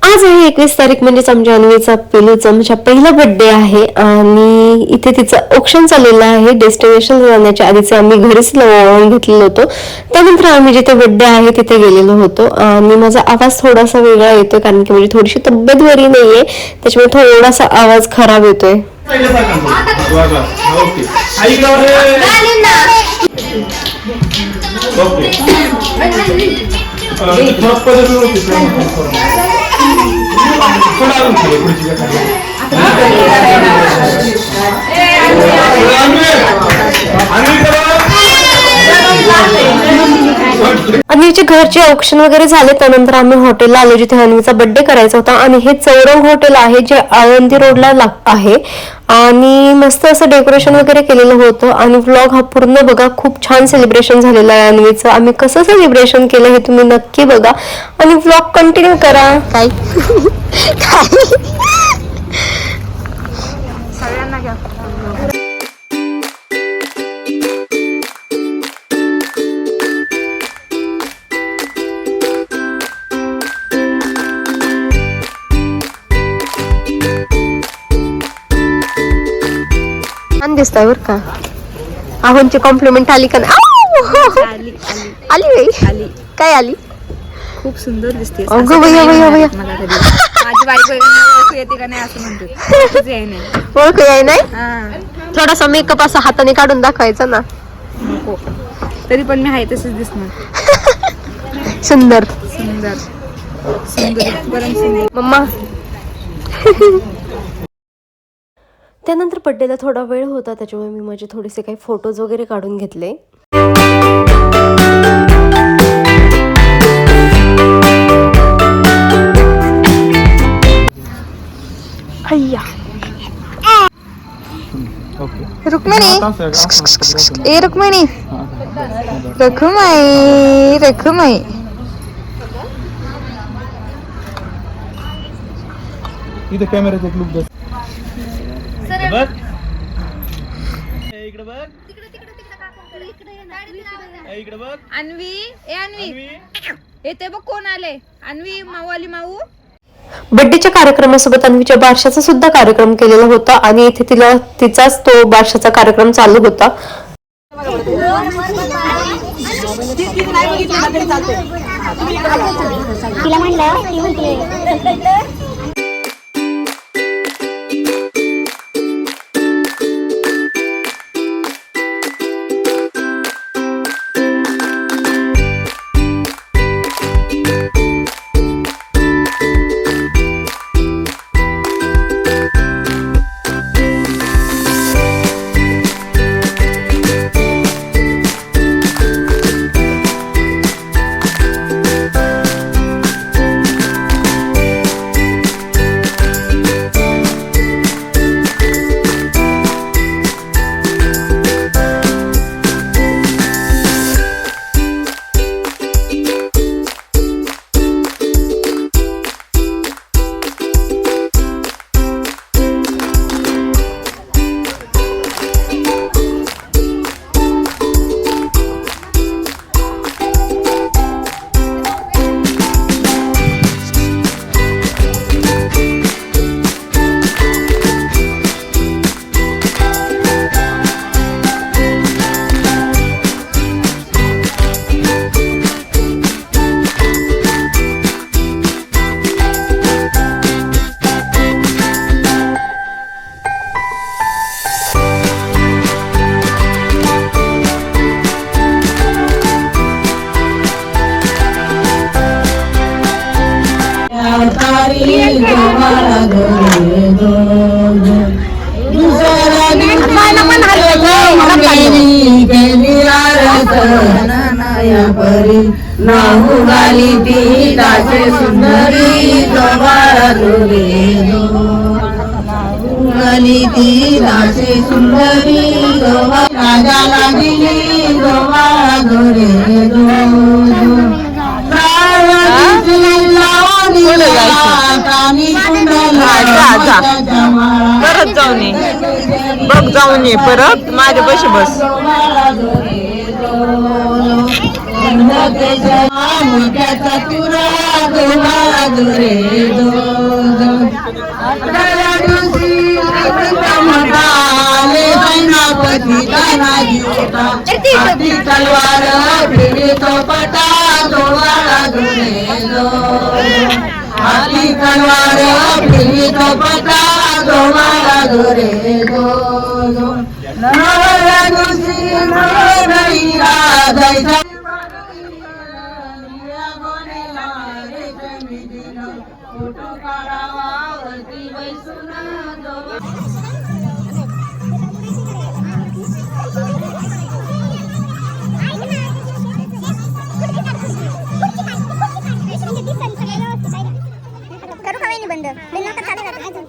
आज आहे 21 तारीख, म्हणजेच आमच्या अन्वीचा पिलूचा म्हणजे पहिला बर्थडे आहे आणि इथे तिचं ऑप्शन चाललेलं आहे. डेस्टिनेशन जाण्याच्या आधीच आम्ही घरीच घेतलेलं होतं. त्यानंतर आम्ही जिथे बर्थडे आहे तिथे गेलेलो होतो आणि माझा आवाज थोडासा वेगळा येतोय कारण की म्हणजे थोडीशी तब्येत बरी नाहीये, त्याच्यामुळे थोडासा आवाज खराब येतोय. अन्वीचे घरचे ऑप्शन वगैरे झाले. त्यानंतर आम्ही हॉटेलला आलो जिथे अन्वीचा बर्थडे करायचा होता आणि हे चौरंग हॉटेल आहे जे आळंदी रोडला आहे आणि मस्त असं डेकोरेशन वगैरे केलेलं होतं आणि व्लॉग हा पूर्ण बघा. खूप छान सेलिब्रेशन झालेलं आहे अन्वीचं. आम्ही कसं सेलिब्रेशन केलं हे तुम्ही नक्की बघा आणि व्लॉग कंटिन्यू करा. काय सगळ्यांना घ्या. छान दिसतंय बरं का. आहोंची कॉम्प्लिमेंट आली का नाही? आली बाई. काय आली? खूप सुंदर दिसते. अगं भैया भैया भैया माझी बायको ओळखू येते का नाही असं म्हणते. ओळखू याय नाही. थोडासा मेकअप असा हाताने काढून दाखवायचा ना. तरी पण मी आहे तसंच दिसणार. सुंदर सुंदर सुंदर मम्मा. त्यानंतर बड्डेला थोडा वेळ होता त्याच्यामुळे मी माझे थोडेसे काही फोटोज वगैरे काढून घेतले. रुक्मिणी ए रुक्मिणी रखुमाई रखुमाई. इथे कॅमेराचा एक लुक दे. बघ इकडे बघ. इकडे बघ. अन्वी ए अन्वी येते बघ कोण आले. अन्वी माऊ आली. माऊ. बर्थडेच्या कार्यक्रमासोबत अन्वीच्या बारशाचा सुद्धा कार्यक्रम केलेला होता आणि इथे तिचाच तो बारशाचा कार्यक्रम चालू होता. नाहू गाली ती ताचे सुंदरी गवाळा जोडे नाहू गाली ती ताचे सुंदरी गवाळा राजाला दिली गवाळा जोडे परत जाऊन ये बघ. जाऊन ये परत माझ्या पैसे बस. मुक्याचा तुरा दोहा दुरे दो हाती तलवार फिरतो पटा दोहा दुरे दो हाती तलवार फिरतो पटा दोहा दुरे दो नवरा दुसरी नवरी राधायचा फोटो काढावा वरती बैसून करू का वहिनी बंद बिल नका चालू राहते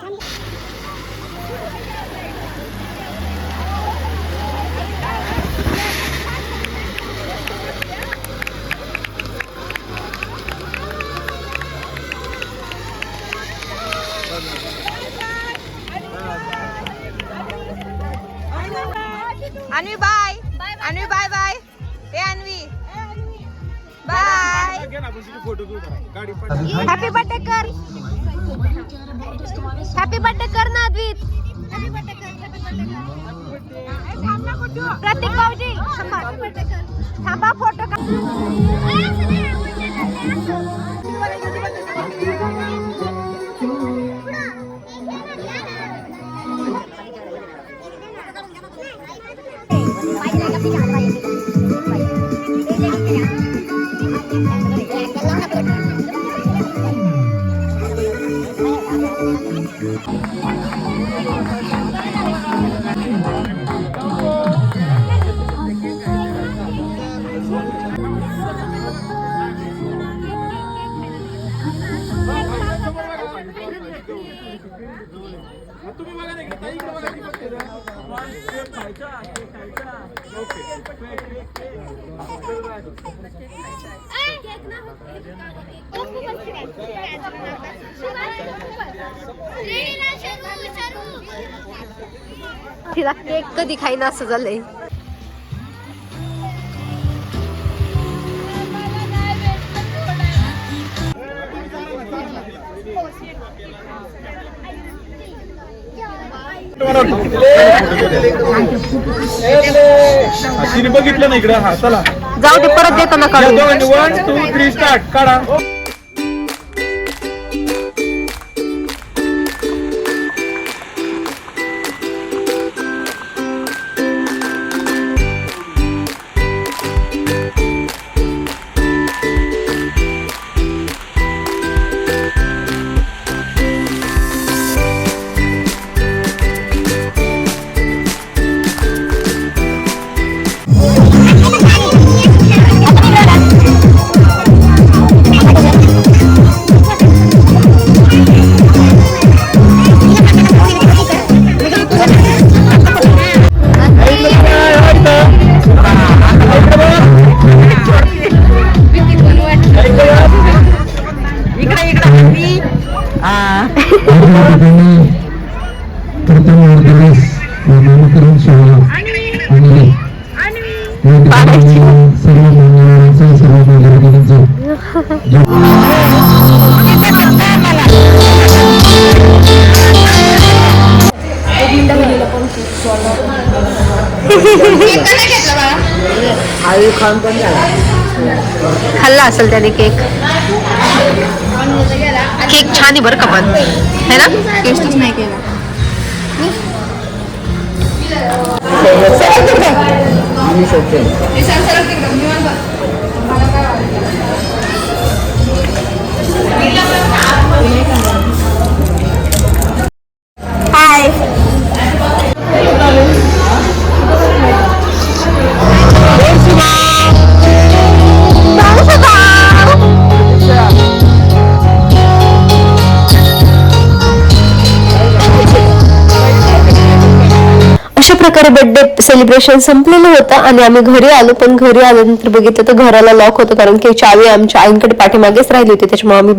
Anvi bye Anvi bye bye ए अन्वी बाय हॅपी बर्थडे कर हॅपी बर्थडे कर ना अद्वित प्रतीक भाऊजी थांबा फोटो तिला केक कधी खाईना असं झालंय. तिने बघितलं ना इकडं. हा चला जाऊ दे परत देताना काढून. 1 2 3 स्टार्ट काढा. खाल्ला असेल त्याने केक. केक छान आहे बरं का पण है ना. टेस्टच नाही केला. प्रकारे बर्थडे सेलिब्रेशन संपलेलं होतं आणि आम्ही घरी आलो. पण घरी आल्यानंतर बघितलं तर घराला लॉक होतं कारण की चावी आमच्या आईंकडे पाठीमागेच राहिली होती. त्याच्यामुळे आम्ही